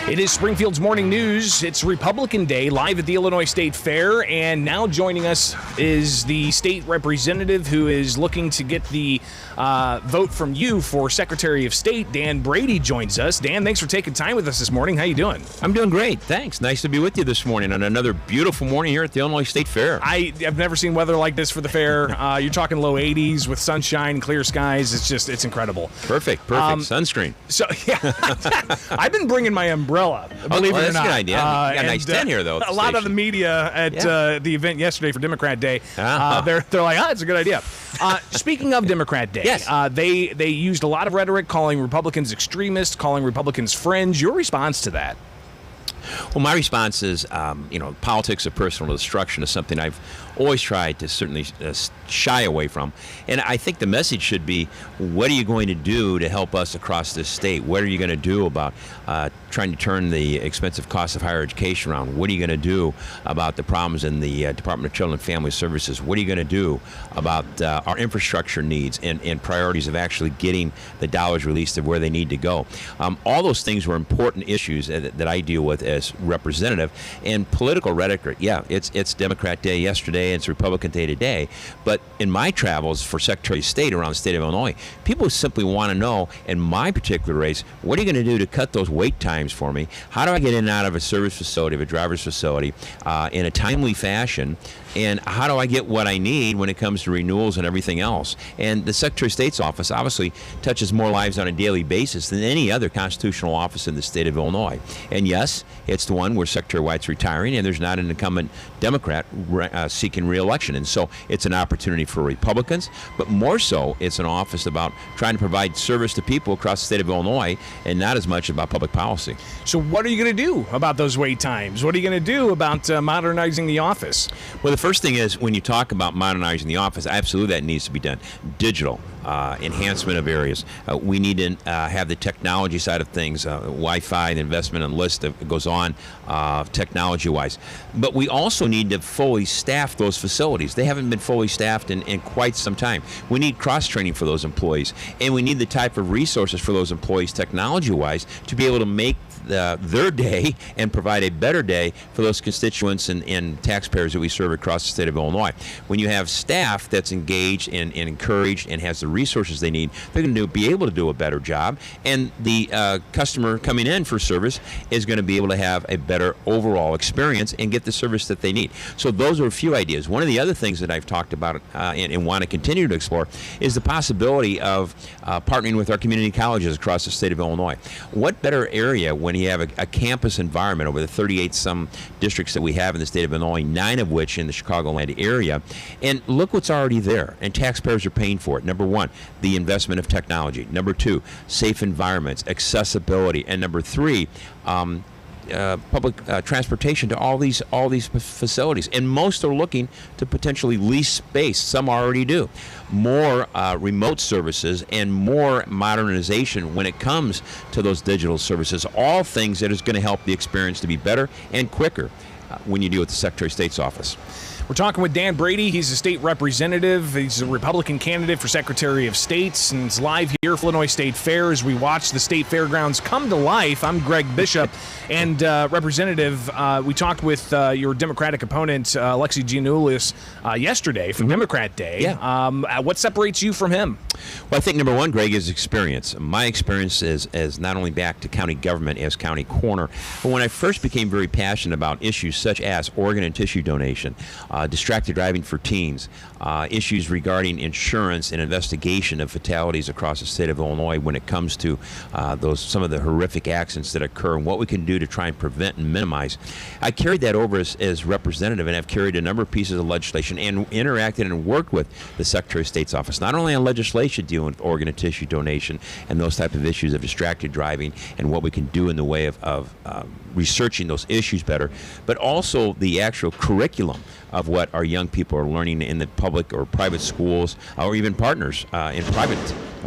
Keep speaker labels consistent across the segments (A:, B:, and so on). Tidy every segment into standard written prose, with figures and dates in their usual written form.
A: It is Springfield's Morning News. It's Republican Day, live at the Illinois State Fair, and now joining us is the state representative who is looking to get the vote from you for Secretary of State. Dan Brady joins us. Dan, thanks for taking time with us this morning. How you doing?
B: I'm doing great, thanks. Nice to be with you this morning on another beautiful morning here at the Illinois State Fair.
A: I've never seen weather like this for the fair. You're talking low 80s with sunshine, clear skies. It's incredible.
B: Perfect. Sunscreen.
A: So, yeah, I've been bringing my umbrella, believe it or
B: that's
A: not.
B: a good idea. You got a nice tent here, though.
A: A lot of the media at the event yesterday for Democrat Day, they're like, it's a good idea. Speaking of Democrat Day,
B: yes.
A: They used a lot of rhetoric calling Republicans extremists, calling Republicans fringe. Your response to that?
B: Well, my response is, politics of personal destruction is something I've always tried to certainly shy away from. And I think the message should be, what are you going to do to help us across this state? What are you going to do about trying to turn the expensive cost of higher education around? What are you going to do about the problems in the Department of Children and Family Services? What are you going to do about our infrastructure needs and priorities of actually getting the dollars released to where they need to go? All those things were important issues that I deal with as representative. And political rhetoric, it's Democrat Day yesterday, it's Republican Day today. But in my travels for Secretary of State around the state of Illinois, people simply want to know, in my particular race, what are you going to do to cut those wait times for me? How do I get in and out of a service facility, of a driver's facility, in a timely fashion? And how do I get what I need when it comes to renewals and everything else? And the Secretary of State's office obviously touches more lives on a daily basis than any other constitutional office in the state of Illinois. And yes, it's the one where Secretary White's retiring, and there's not an incumbent Democrat seeking re-election. And so it's an opportunity for Republicans, but more so, it's an office about trying to provide service to people across the state of Illinois and not as much about public policy.
A: So what are you going to do about those wait times? What are you going to do about modernizing the office?
B: Well, the first thing is, when you talk about modernizing the office, absolutely that needs to be done. Digital enhancement of areas. We need to have the technology side of things, Wi-Fi, the investment and list that goes on technology-wise. But we also need to fully staff those facilities. They haven't been fully staffed in quite some time. We need cross-training for those employees, and we need the type of resources for those employees technology-wise to be able to make their day and provide a better day for those constituents and taxpayers that we serve across the state of Illinois. When you have staff that's engaged and encouraged and has the resources they need, they're going to be able to do a better job, and the customer coming in for service is going to be able to have a better overall experience and get the service that they need. So those are a few ideas. One of the other things that I've talked about and want to continue to explore is the possibility of partnering with our community colleges across the state of Illinois. What better area when you have a campus environment over the 38-some districts that we have in the state of Illinois, 9 of which in the Chicagoland area, and look what's already there, and taxpayers are paying for it. Number one, the investment of technology. Number two, safe environments, accessibility, and number three, public transportation to all these facilities, and most are looking to potentially lease space. Some already do. More remote services and more modernization when it comes to those digital services. All things that is going to help the experience to be better and quicker when you deal with the Secretary of State's office.
A: We're talking with Dan Brady. He's a state representative. He's a Republican candidate for Secretary of State, and it's live here for Illinois State Fair as we watch the state fairgrounds come to life. I'm Greg Bishop, and Representative, we talked with your Democratic opponent, Alexi Giannoulis, yesterday from Democrat Day.
B: Yeah.
A: What separates you from him?
B: Well, I think number one, Greg, is experience. My experience is not only back to county government as county coroner, but when I first became very passionate about issues such as organ and tissue donation, distracted driving for teens, issues regarding insurance and investigation of fatalities across the state of Illinois when it comes to some of the horrific accidents that occur and what we can do to try and prevent and minimize. I carried that over as representative, and I've carried a number of pieces of legislation and interacted and worked with the Secretary of State's office, not only on legislation dealing with organ and tissue donation and those type of issues of distracted driving and what we can do in the way of researching those issues better, but also the actual curriculum of what our young people are learning in the public or private schools, or even partners in private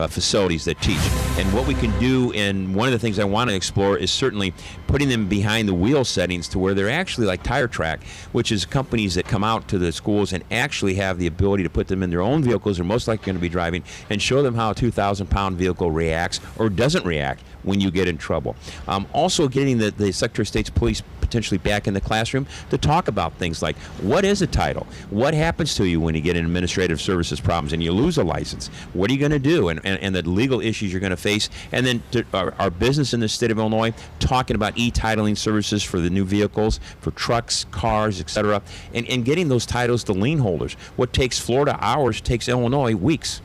B: facilities that teach. And what we can do, and one of the things I want to explore is certainly putting them behind the wheel settings to where they're actually like Tire Track, which is companies that come out to the schools and actually have the ability to put them in their own vehicles they're most likely going to be driving and show them how a 2,000-pound vehicle reacts or doesn't react when you get in trouble. Also getting the Secretary of State's police potentially back in the classroom to talk about things like, what is a title? What happens to you when you get in administrative services problems and you lose a license? What are you going to do? And the legal issues you're going to face. And then our business in the state of Illinois, talking about e-titling services for the new vehicles, for trucks, cars, etc., and getting those titles to lien holders. What takes Florida hours takes Illinois weeks.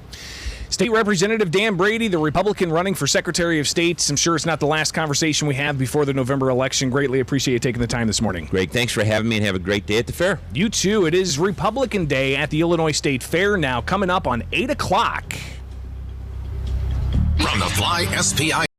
A: State Representative Dan Brady, the Republican running for Secretary of State. I'm sure it's not the last conversation we have before the November election. Greatly appreciate you taking the time this morning.
B: Greg, thanks for having me, and have a great day at the fair.
A: You too. It is Republican Day at the Illinois State Fair now, coming up on 8 o'clock.
C: From the Fly SPI